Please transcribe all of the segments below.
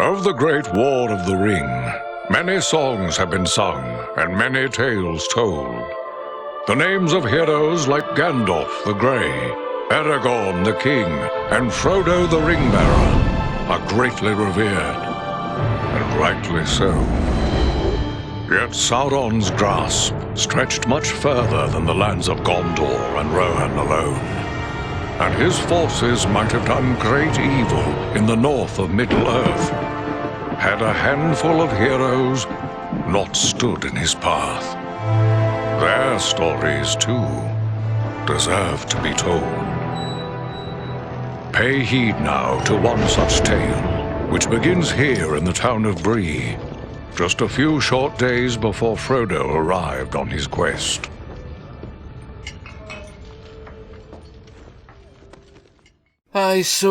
Of the Great War of the Ring, many songs have been sung and many tales told. The names of heroes like Gandalf the Grey, Aragorn the King, and Frodo the Ring-Bearer are greatly revered, and rightly so. Yet Sauron's grasp stretched much further than the lands of Gondor and Rohan alone, and his forces might have done great evil in the north of Middle-earth, had a handful of heroes not stood in his path. Their stories, too, deserve to be told. Pay heed now to one such tale, which begins here in the town of Bree, just a few short days before Frodo arrived on his quest. Here's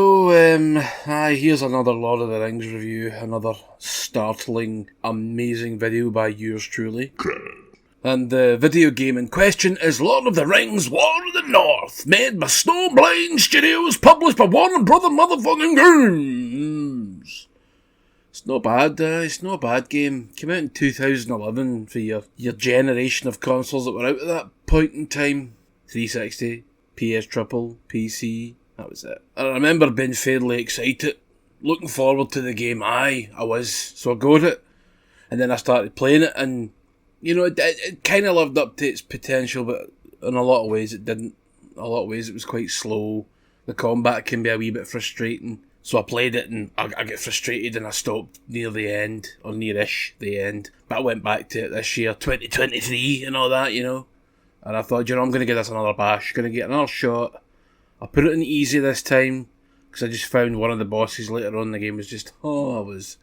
another Lord of the Rings review, another startling, amazing video by yours truly. And the video game in question is Lord of the Rings War of the North, made by Snowblind Studios, published by Warner Brother motherfucking Games. It's not bad, it's not a bad game. Came out in 2011 for your generation of consoles that were out at that point in time. 360, PS Triple, PC, that was it. I remember being fairly excited, looking forward to the game. I was, so I got it. And then I started playing it, and you know, it kind of lived up to its potential, but in a lot of ways it didn't. In a lot of ways it was quite slow. The combat can be a wee bit frustrating. So I played it and I get frustrated and I stopped near the end, or near-ish the end. But I went back to it this year, 2023 and all that, you know. And I thought, you know, I'm going to give this another bash, going to get another shot. I put it in easy this time, because I just found one of the bosses later on in the game was just, it was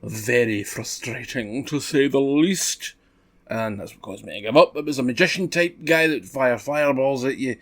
very frustrating, to say the least. And that's what caused me to give up. It was a magician type guy that would fire fireballs at you.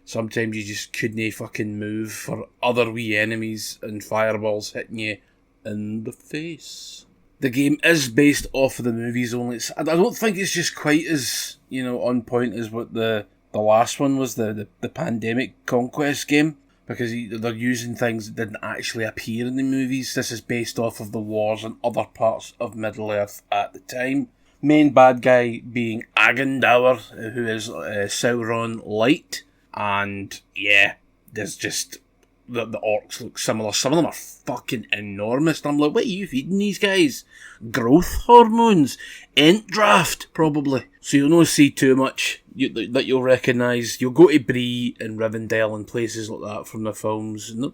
Sometimes you just couldn't fucking move for other wee enemies and fireballs hitting you in the face. The game is based off of the movies only. I don't think it's just quite as, you know, on point as what the last one was, the Pandemic Conquest game. Because they're using things that didn't actually appear in the movies. This is based off of the wars in other parts of Middle-earth at the time. Main bad guy being Agandaur, who is Sauron Light. And yeah, there's just the orcs look similar. Some of them are fucking enormous. And I'm like, what are you feeding these guys? Growth hormones? Ent draft, probably. So you'll not see too much that you'll recognise. You'll go to Bree and Rivendell and places like that from the films. And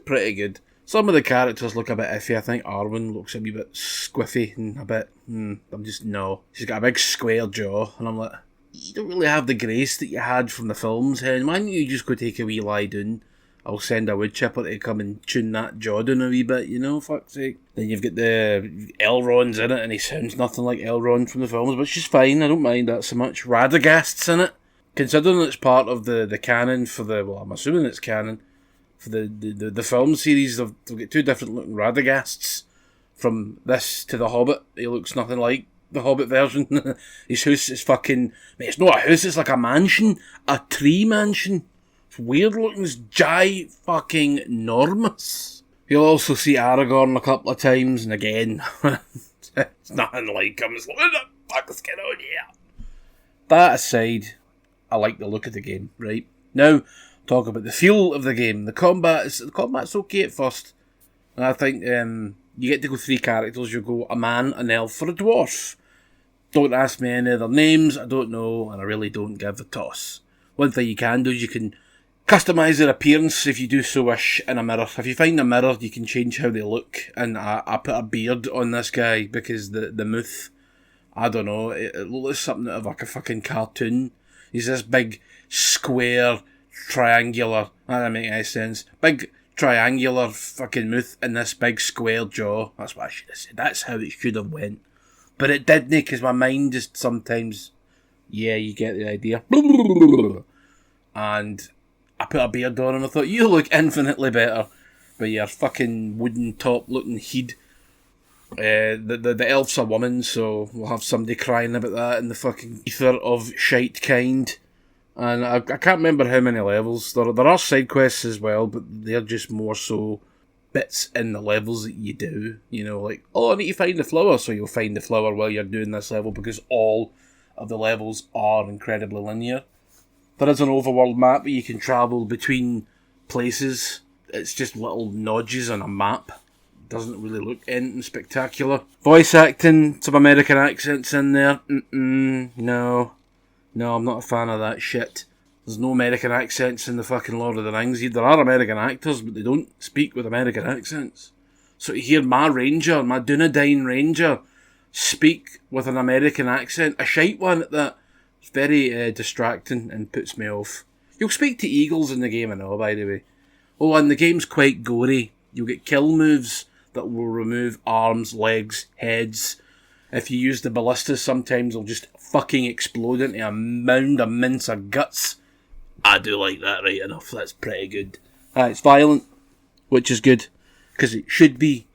pretty good. Some of the characters look a bit iffy. I think Arwen looks a wee bit squiffy and a bit, I'm just, no. She's got a big square jaw, and I'm like, you don't really have the grace that you had from the films, hen. Why don't you just go take a wee lie down? I'll send a wood chipper to come and tune that jaw down a wee bit, you know, fuck's sake. Then you've got the Elrond's in it, and he sounds nothing like Elrond from the films, but she's fine, I don't mind that so much. Radagast's in it. Considering it's part of the canon for I'm assuming it's canon, for the film series, they've got two different looking Radagasts. From this to The Hobbit, he looks nothing like the Hobbit version. His house is fucking... Mate, it's not a house, it's like a mansion. A tree mansion. It's weird looking, it's fucking enormous. You'll also see Aragorn a couple of times, and again, it's nothing like him. It's like, what the fuck is going on here? That aside, I like the look of the game, right? Now, talk about the feel of the game. The combat's okay at first. And I think you get to go 3 characters. You go a man, an elf, or a dwarf. Don't ask me any of their names. I don't know, and I really don't give a toss. One thing you can do is you can customise their appearance if you do so wish in a mirror. If you find a mirror, you can change how they look. And I put a beard on this guy because the mouth, I don't know, it looks something out of like a fucking cartoon. He's this big, square, triangular, that doesn't make any sense, big triangular fucking mouth and this big square jaw. That's what I should have said. That's how it should have went. But it didn't, because my mind just sometimes, yeah, you get the idea. And I put a beard on and I thought, you look infinitely better with your fucking wooden top looking head. The elf's a woman, so we'll have somebody crying about that in the fucking ether of shite kind. And I can't remember how many levels. There are side quests as well, but they're just more so bits in the levels that you do. You know, like, oh, I need to find the flower, so you'll find the flower while you're doing this level, because all of the levels are incredibly linear. There is an overworld map where you can travel between places. It's just little notches on a map. Doesn't really look anything spectacular. Voice acting, some American accents in there. No, I'm not a fan of that shit. There's no American accents in the fucking Lord of the Rings. There are American actors, but they don't speak with American accents. So to hear my Dunedain Ranger, speak with an American accent, a shite one at that, it's very distracting and puts me off. You'll speak to eagles in the game, I know, by the way. Oh, and the game's quite gory. You'll get kill moves that will remove arms, legs, heads. If you use the ballistas, sometimes they'll just fucking explode into a mound, a mince of guts. I do like that right enough. That's pretty good. It's violent, which is good, because it should be.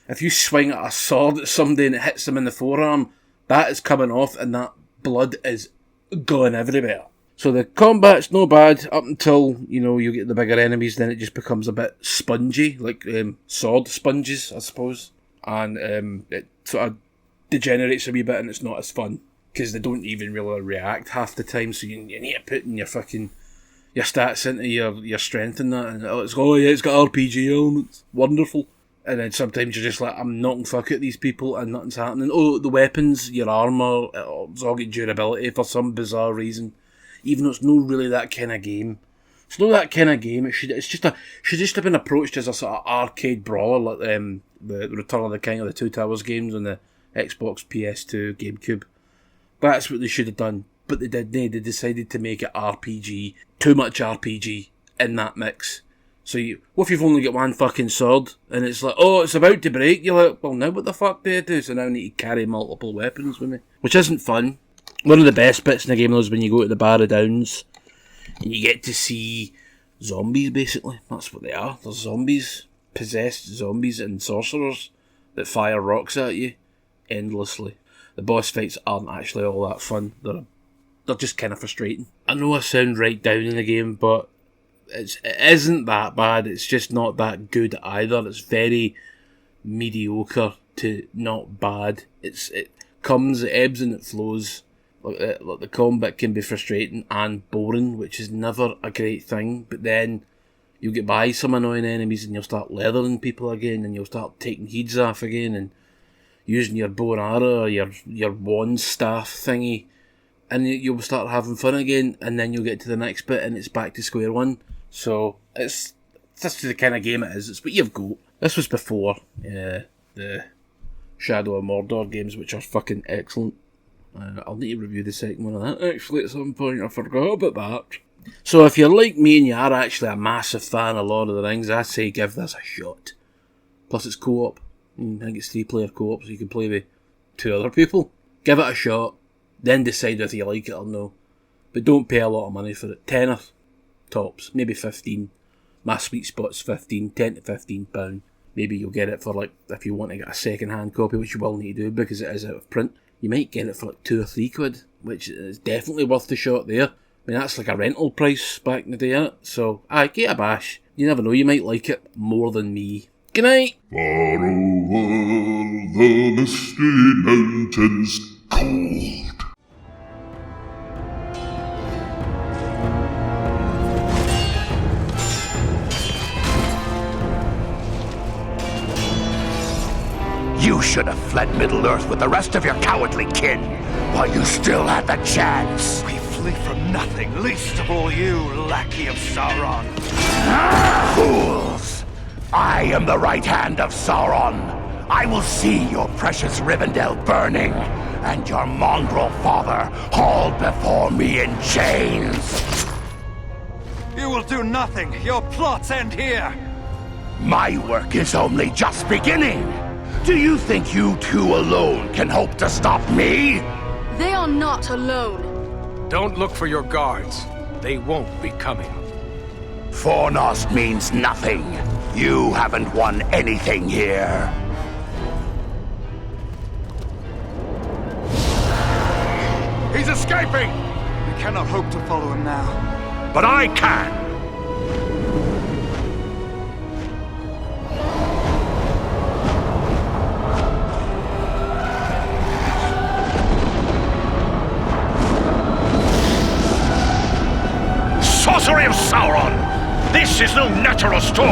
If you swing a sword at somebody and it hits them in the forearm, that is coming off and that blood is going everywhere. So the combat's no bad up until, you get the bigger enemies, then it just becomes a bit spongy, like sword sponges, I suppose. And it sort of degenerates a wee bit and it's not as fun, because they don't even really react half the time, so you need to put in your stats into your strength and that, and it's got RPG elements, wonderful. And then sometimes you're just like, I'm knocking fuck at these people and nothing's happening. Oh, the weapons, your armour, it's all got durability for some bizarre reason. Even though it's not really that kind of game. It's not that kind of game. It should just have been approached as a sort of arcade brawler, like the Return of the King of the Two Towers games on the Xbox, PS2, GameCube. That's what they should have done. But they didn't. They decided to make it RPG. Too much RPG in that mix. So what if you've only got one fucking sword, and it's like, oh, it's about to break, you're like, well, now what the fuck do I do? So now I need to carry multiple weapons with me. Which isn't fun. One of the best bits in the game though is when you go to the Barrow Downs, and you get to see zombies, basically. That's what they are. They're zombies. Possessed zombies and sorcerers that fire rocks at you endlessly. The boss fights aren't actually all that fun. They're just kind of frustrating. I know I sound right down in the game, but it isn't that bad. It's just not that good either. It's very mediocre to not bad. It ebbs and it flows. Like the combat can be frustrating and boring, which is never a great thing. But then you'll get by some annoying enemies and you'll start leathering people again, and you'll start taking heads off again and using your bow and arrow or your wand staff thingy, and you'll start having fun again, and then you'll get to the next bit and it's back to square one. So that's the kind of game it is. It's what you've got. This was before the Shadow of Mordor games, which are fucking excellent. I'll need to review the second one of that actually at some point. I forgot about that. So if you're like me and you are actually a massive fan of Lord of the Rings, I say give this a shot. Plus it's co-op. I think it's 3-player co-op, so you can play with 2 other people. Give it a shot, then decide whether you like it or no. But don't pay a lot of money for it. Tenner tops, maybe 15. My sweet spot's 15, 10 to 15 pound. Maybe you'll get it for, like, if you want to get a second hand copy, which you will need to do because it is out of print. You might get it for like 2 or 3 quid, which is definitely worth the shot there. I mean, that's like a rental price back in the day, innit? So, get a bash. You never know, you might like it more than me. Good night! Far over the misty mountains cold. You should have fled Middle-earth with the rest of your cowardly kin, while you still had the chance. We flee from nothing, least of all you, lackey of Sauron. Fools! I am the right hand of Sauron. I will see your precious Rivendell burning, and your mongrel father hauled before me in chains. You will do nothing. Your plots end here. My work is only just beginning. Do you think you two alone can hope to stop me? They are not alone. Don't look for your guards. They won't be coming. Fornost means nothing. You haven't won anything here. He's escaping! We cannot hope to follow him now. But I can! sorcery of Sauron! This is no natural storm!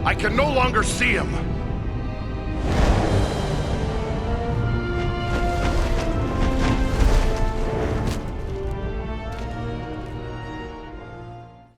I can no longer see him.